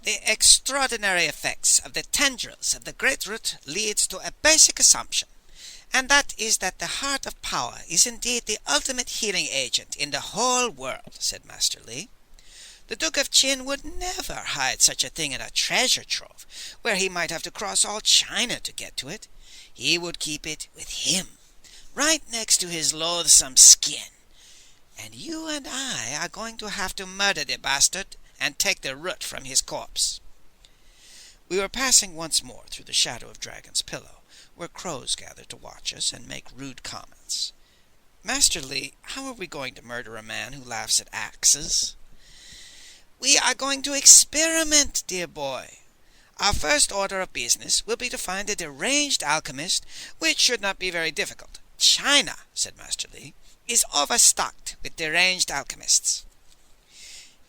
The extraordinary effects of the tendrils of the great root leads to a basic assumption, and that is that the heart of power is indeed the ultimate healing agent in the whole world, said Master Li. The Duke of Qin would never hide such a thing in a treasure trove, where he might have to cross all China to get to it. He would keep it with him, right next to his loathsome skin. And you and I are going to have to murder the bastard and take the root from his corpse. We were passing once more through the shadow of Dragon's Pillow, where crows gathered to watch us and make rude comments. Master Li, how are we going to murder a man who laughs at axes? We are going to experiment, dear boy. Our first order of business will be to find a deranged alchemist, which should not be very difficult. China, said Master Li, is overstocked with deranged alchemists.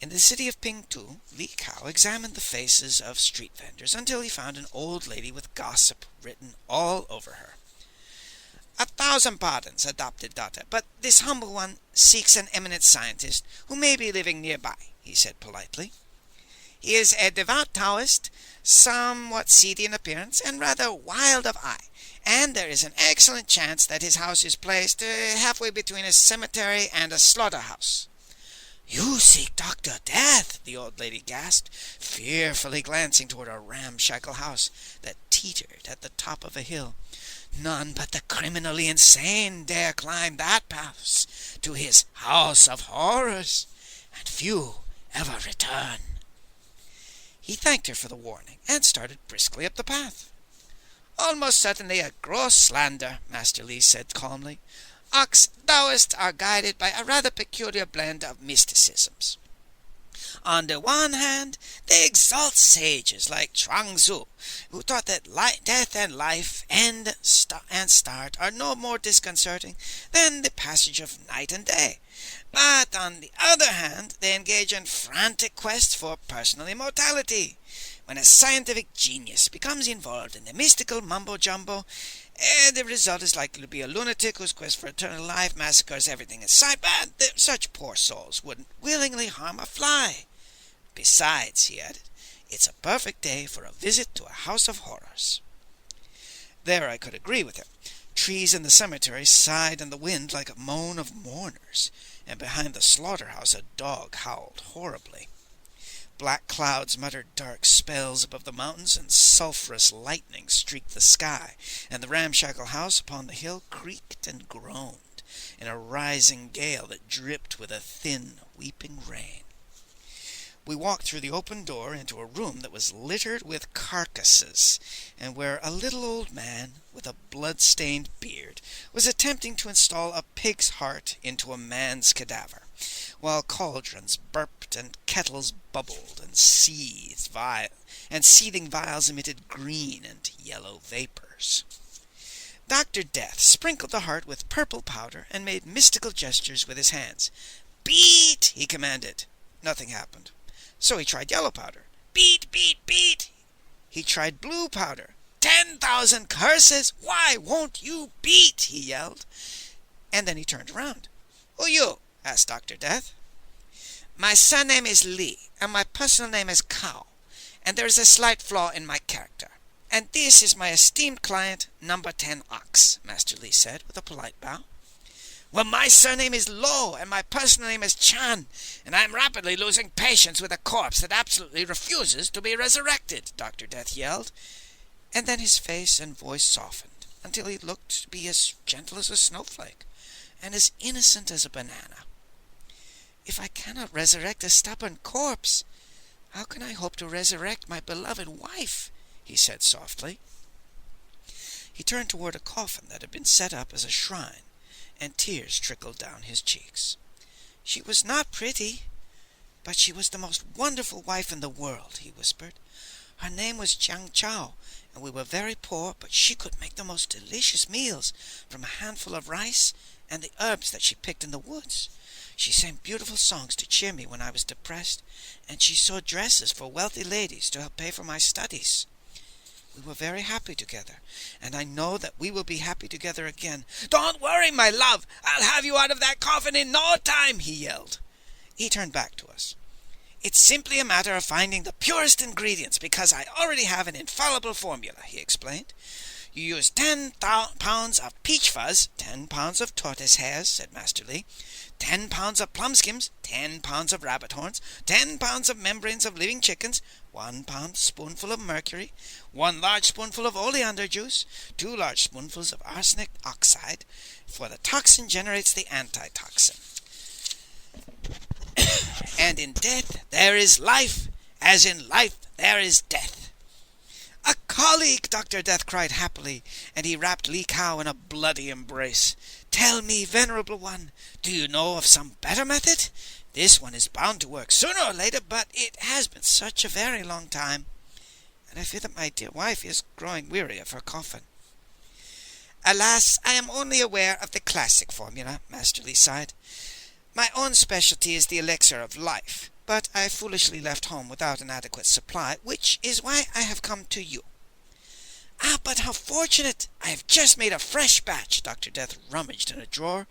In the city of Pingtu, Li Kao examined the faces of street vendors until he found an old lady with gossip written all over her. 1,000 pardons, adopted daughter, but this humble one seeks an eminent scientist who may be living nearby, he said politely. He is a devout Taoist, somewhat seedy in appearance, and rather wild of eye, and there is an excellent chance that his house is placed halfway between a cemetery and a slaughterhouse. You seek Dr. Death, the old lady gasped, fearfully glancing toward a ramshackle house that teetered at the top of a hill. None but the criminally insane dare climb that path to his house of horrors, and few ever return. He thanked her for the warning, and started briskly up the path. Almost certainly a gross slander, Master Li said calmly. Ox Taoists are guided by a rather peculiar blend of mysticisms. On the one hand, they exalt sages like Chuang-Tzu, who taught that death and life, end and start, are no more disconcerting than the passage of night and day. But on the other hand, they engage in frantic quests for personal immortality. When a scientific genius becomes involved in the mystical mumbo-jumbo, the result is likely to be a lunatic whose quest for eternal life massacres everything in sight, but such poor souls wouldn't willingly harm a fly. Besides, he added, it's a perfect day for a visit to a house of horrors. There I could agree with him. Trees in the cemetery sighed in the wind like a moan of mourners, and behind the slaughterhouse a dog howled horribly. Black clouds muttered dark spells above the mountains, and sulphurous lightning streaked the sky, and the ramshackle house upon the hill creaked and groaned in a rising gale that dripped with a thin, weeping rain. We walked through the open door into a room that was littered with carcasses, and where a little old man with a blood-stained beard was attempting to install a pig's heart into a man's cadaver, while cauldrons burped and kettles bubbled and seething vials emitted green and yellow vapors. Dr. Death sprinkled the heart with purple powder and made mystical gestures with his hands. "Beat!" he commanded. Nothing happened. So he tried yellow powder. "Beat, beat, beat!" He tried blue powder. 10,000 curses! Why won't you beat? He yelled. And then he turned around. "Who you?" asked Dr. Death. "My surname is Li, and my personal name is Kao, and there is a slight flaw in my character. And this is my esteemed client, number 10 Ox," Master Li said with a polite bow. "Well, my surname is Lo, and my personal name is Chan, and I am rapidly losing patience with a corpse that absolutely refuses to be resurrected," Dr. Death yelled, and then his face and voice softened until he looked to be as gentle as a snowflake and as innocent as a banana. "If I cannot resurrect a stubborn corpse, how can I hope to resurrect my beloved wife?" he said softly. He turned toward a coffin that had been set up as a shrine, and tears trickled down his cheeks. "She was not pretty, but she was the most wonderful wife in the world," he whispered. "Her name was Jiang Chao, and we were very poor, but she could make the most delicious meals from a handful of rice and the herbs that she picked in the woods. She sang beautiful songs to cheer me when I was depressed, and she sewed dresses for wealthy ladies to help pay for my studies. We were very happy together, and I know that we will be happy together again." "Don't worry, my love! I'll have you out of that coffin in no time!" he yelled. He turned back to us. It's simply a matter of finding the purest ingredients, because I already have an infallible formula," he explained. "You use 10 pounds of peach fuzz, 10 pounds of tortoise hairs," said Master Lee, 10 pounds of plum skims, 10 pounds of rabbit horns, 10 pounds of membranes of living chickens, 1 pound spoonful of mercury, 1 large spoonful of oleander juice, 2 large spoonfuls of arsenic oxide, for the toxin generates the antitoxin. "And in death there is life, as in life there is death." "A colleague!" Dr. Death cried happily, and he wrapped Li Kao in a bloody embrace. "Tell me, venerable one, do you know of some better method? This one is bound to work sooner or later, but it has been such a very long time, and I fear that my dear wife is growing weary of her coffin." "Alas, I am only aware of the classic formula," Master Lee sighed. "My own specialty is the elixir of life, but I foolishly left home without an adequate supply, which is why I have come to you." "Ah, but how fortunate! I have just made a fresh batch." Dr. Death rummaged in a drawer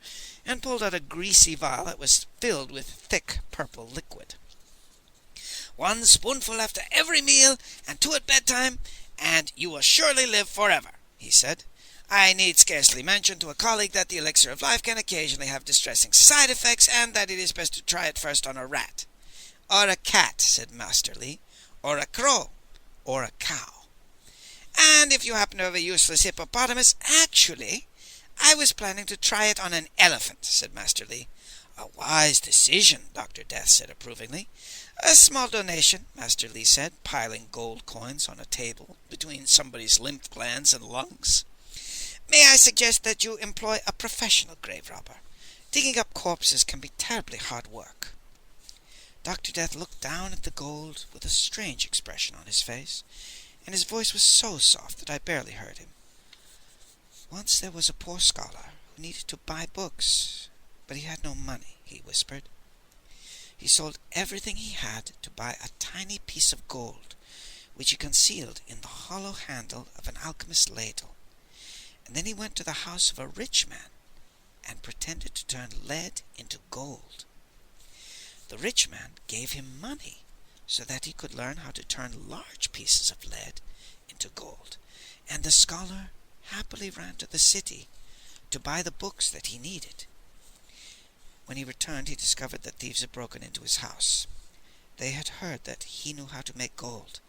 and pulled out a greasy vial that was filled with thick purple liquid. "1 spoonful after every meal, and 2 at bedtime, and you will surely live forever," he said. "I need scarcely mention to a colleague that the elixir of life can occasionally have distressing side effects, and that it is best to try it first on a rat." "Or a cat," said Master Lee. "Or a crow. Or a cow. And if you happen to have a useless hippopotamus, actually, I was planning to try it on an elephant," said Master Lee. "A wise decision," Dr. Death said approvingly. "A small donation," Master Lee said, piling gold coins on a table between somebody's lymph glands and lungs. "May I suggest that you employ a professional grave robber? Digging up corpses can be terribly hard work." Dr. Death looked down at the gold with a strange expression on his face, and his voice was so soft that I barely heard him. "Once there was a poor scholar who needed to buy books, but he had no money," he whispered. "He sold everything he had to buy a tiny piece of gold, which he concealed in the hollow handle of an alchemist's ladle. And then he went to the house of a rich man and pretended to turn lead into gold. The rich man gave him money so that he could learn how to turn large pieces of lead into gold, and the scholar happily ran to the city to buy the books that he needed. When he returned, he discovered that thieves had broken into his house. They had heard that he knew how to make gold,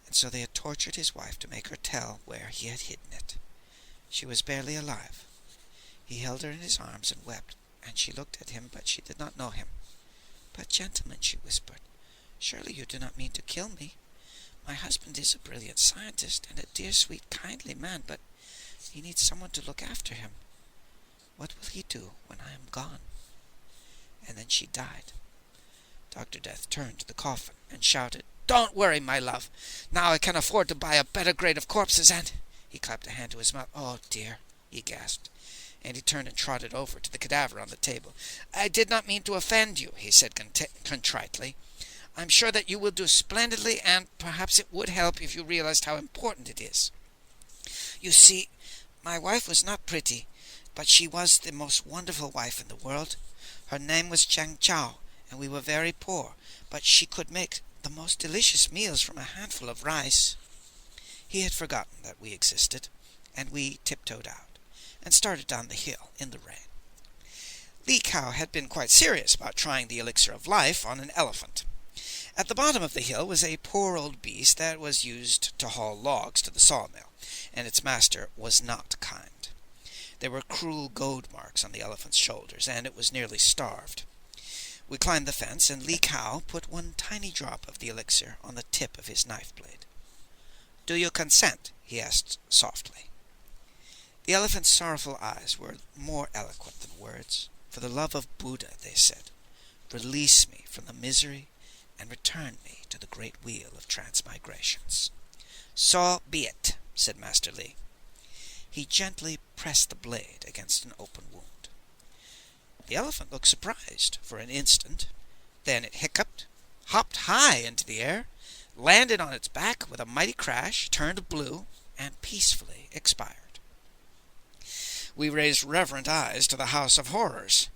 and so they had tortured his wife to make her tell where he had hidden it. She was barely alive. He held her in his arms and wept, and she looked at him, but she did not know him. 'But, gentlemen,' she whispered, 'surely you do not mean to kill me? My husband is a brilliant scientist, and a dear, sweet, kindly man, but he needs someone to look after him. What will he do when I am gone?' And then she died." Dr. Death turned to the coffin and shouted, "Don't worry, my love. Now I can afford to buy a better grade of corpses, and—" He clapped a hand to his mouth. "Oh, dear," he gasped, and he turned and trotted over to the cadaver on the table. "I did not mean to offend you," he said contritely. "I'm sure that you will do splendidly, and perhaps it would help if you realized how important it is. You see, my wife was not pretty, but she was the most wonderful wife in the world. Her name was Chang Chao, and we were very poor, but she could make the most delicious meals from a handful of rice." He had forgotten that we existed, and we tiptoed out, and started down the hill in the rain. Li Kao had been quite serious about trying the elixir of life on an elephant. At the bottom of the hill was a poor old beast that was used to haul logs to the sawmill, and its master was not kind. There were cruel goad marks on the elephant's shoulders, and it was nearly starved. We climbed the fence, and Li Kao put 1 tiny drop of the elixir on the tip of his knife blade. "Do you consent?" he asked softly. The elephant's sorrowful eyes were more eloquent than words. "For the love of Buddha," they said, "release me from the misery and return me to the great wheel of transmigrations." "So be it," said Master Lee. He gently pressed the blade against an open wound. The elephant looked surprised for an instant. Then it hiccuped, hopped high into the air, landed on its back with a mighty crash, turned blue, and peacefully expired. We raised reverent eyes to the house of horrors.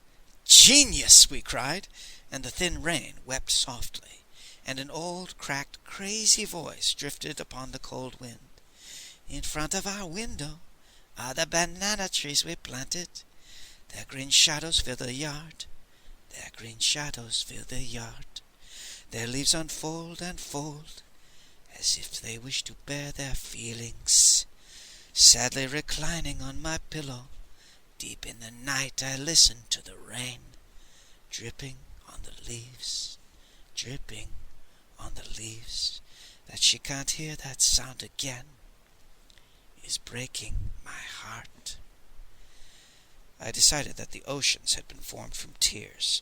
"Genius!" we cried, and the thin rain wept softly, and an old, cracked, crazy voice drifted upon the cold wind. "In front of our window are the banana trees we planted. Their green shadows fill the yard. Their green shadows fill the yard. Their leaves unfold and fold, as if they wish to bear their feelings. Sadly reclining on my pillow, deep in the night I listen to the rain, dripping on the leaves, dripping on the leaves. That she can't hear that sound again is breaking my heart." I decided that the oceans had been formed from tears,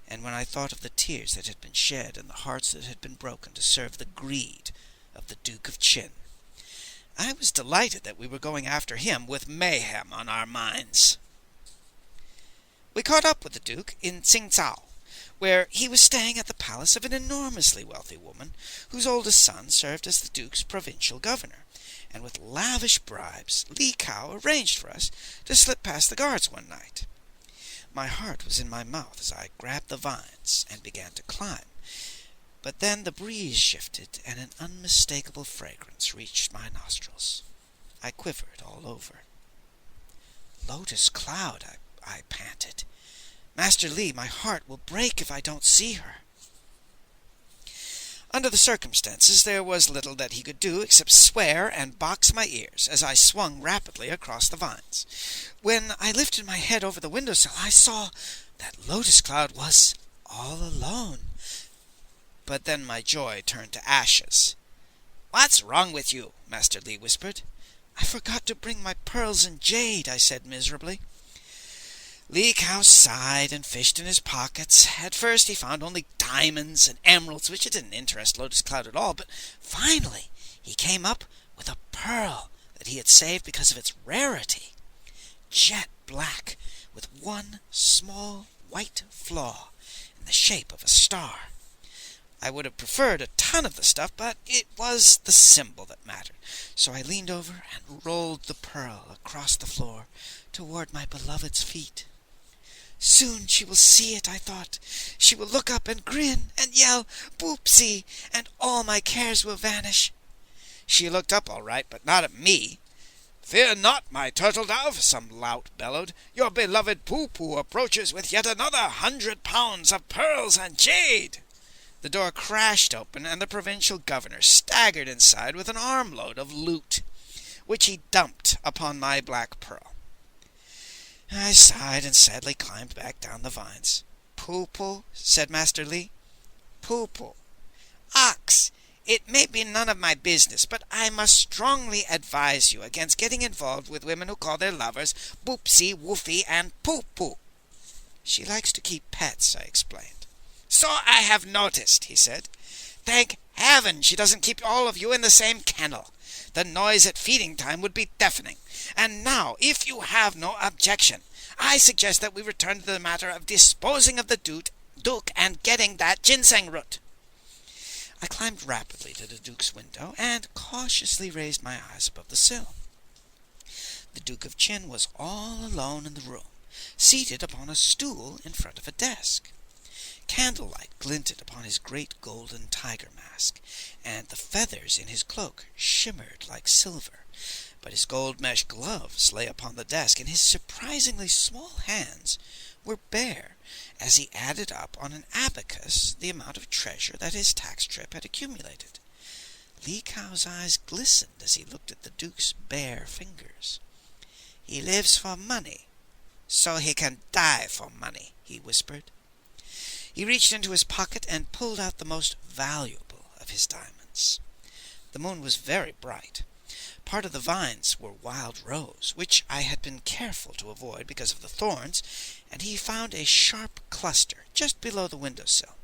and when I thought of the tears that had been shed and the hearts that had been broken to serve the greed of the Duke of Qin, I was delighted that we were going after him with mayhem on our minds. We caught up with the Duke in Tsingtao, where he was staying at the palace of an enormously wealthy woman whose oldest son served as the Duke's provincial governor, and with lavish bribes Li Kao arranged for us to slip past the guards one night. My heart was in my mouth as I grabbed the vines and began to climb, but then the breeze shifted and an unmistakable fragrance reached my nostrils. I quivered all over. "Lotus Cloud," I panted. "Master Li, my heart will break if I don't see her." Under the circumstances, there was little that he could do except swear and box my ears as I swung rapidly across the vines. When I lifted my head over the windowsill, I saw that Lotus Cloud was all alone. But then my joy turned to ashes. "What's wrong with you?" Master Li whispered. "I forgot to bring my pearls and jade," I said miserably. Li Kao sighed and fished in his pockets. At first he found only diamonds and emeralds, which didn't interest Lotus Cloud at all, but finally he came up with a pearl that he had saved because of its rarity. Jet black, with one small white flaw in the shape of a star. I would have preferred a ton of the stuff, but it was the symbol that mattered, so I leaned over and rolled the pearl across the floor toward my beloved's feet. Soon she will see it, I thought. She will look up and grin and yell, "Boopsie," and all my cares will vanish. She looked up all right, but not at me. "Fear not, my turtle dove," some lout bellowed. "Your beloved Poo-Poo approaches with yet another 100 pounds of pearls and jade." The door crashed open, and the provincial governor staggered inside with an armload of loot, which he dumped upon my black pearl. I sighed and sadly climbed back down the vines. "Poo-Poo," said Master Li. "Poo-Poo. Ox, it may be none of my business, but I must strongly advise you against getting involved with women who call their lovers Boopsie, Woofie, and Poo-Poo." "She likes to keep pets," I explained. "So I have noticed," he said. "Thank heaven she doesn't keep all of you in the same kennel. The noise at feeding time would be deafening. And now, if you have no objection, I suggest that we return to the matter of disposing of the Duke and getting that ginseng root." I climbed rapidly to the Duke's window and cautiously raised my eyes above the sill. The Duke of Qin was all alone in the room, seated upon a stool in front of a desk. Candlelight glinted upon his great golden tiger mask, and the feathers in his cloak shimmered like silver, but his gold mesh gloves lay upon the desk, and his surprisingly small hands were bare as he added up on an abacus the amount of treasure that his tax trip had accumulated. Li Kao's eyes glistened as he looked at the Duke's bare fingers. "He lives for money, so he can die for money," he whispered. He reached into his pocket and pulled out the most valuable of his diamonds. The moon was very bright. Part of the vines were wild rose, which I had been careful to avoid because of the thorns, and he found a sharp cluster just below the windowsill.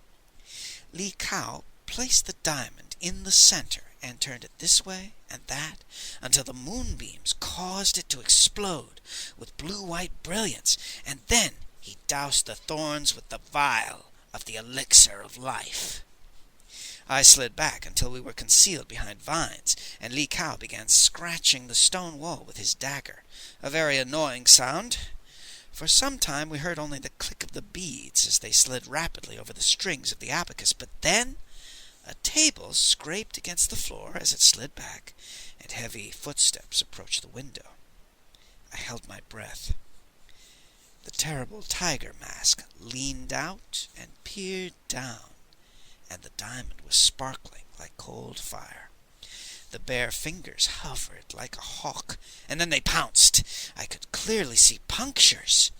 Li Kao placed the diamond in the center and turned it this way and that until the moonbeams caused it to explode with blue-white brilliance, and then he doused the thorns with the vial of the elixir of life. I slid back until we were concealed behind vines, and Li Kao began scratching the stone wall with his dagger, a very annoying sound. For some time we heard only the click of the beads as they slid rapidly over the strings of the abacus, but then A table scraped against the floor as it slid back, and heavy footsteps approached the window. I held my breath. The terrible tiger mask leaned out and peered down, and the diamond was sparkling like cold fire. The bare fingers hovered like a hawk, and then they pounced. I could clearly see punctures.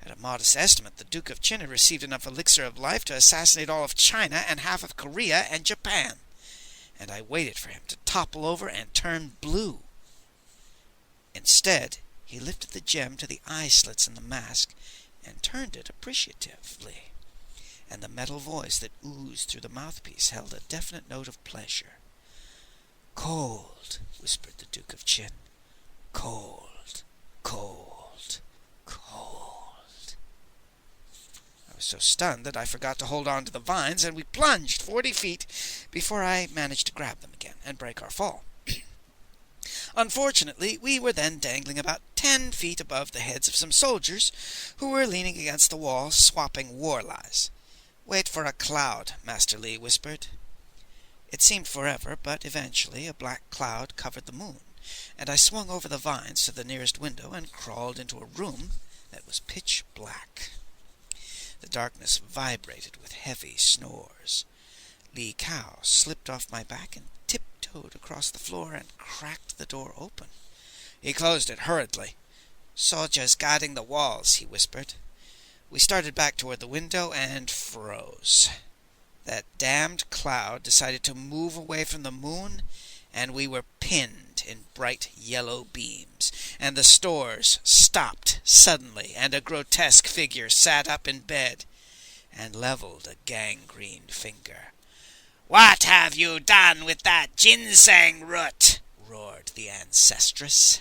At a modest estimate, the Duke of Qin had received enough elixir of life to assassinate all of China and half of Korea and Japan, and I waited for him to topple over and turn blue. Instead, he lifted the gem to the eye slits in the mask and turned it appreciatively, and the metal voice that oozed through the mouthpiece held a definite note of pleasure. "Cold," whispered the Duke of Qin. "Cold, cold, cold." I was so stunned that I forgot to hold on to the vines, and we plunged 40 feet before I managed to grab them again and break our fall. Unfortunately, we were then dangling about 10 feet above the heads of some soldiers who were leaning against the wall, swapping war lies. "Wait for a cloud," Master Li whispered. It seemed forever, but eventually a black cloud covered the moon, and I swung over the vines to the nearest window and crawled into a room that was pitch black. The darkness vibrated with heavy snores. Li Kao slipped off my back and tiptoed across the floor and cracked the door open. He closed it hurriedly. "Soldiers guarding the walls," he whispered. We started back toward the window and froze. That damned cloud decided to move away from the moon, and we were pinned in bright yellow beams, and the stores stopped suddenly, and a grotesque figure sat up in bed and leveled a gangrened finger. "What have you done with that ginseng root?" roared the ancestress.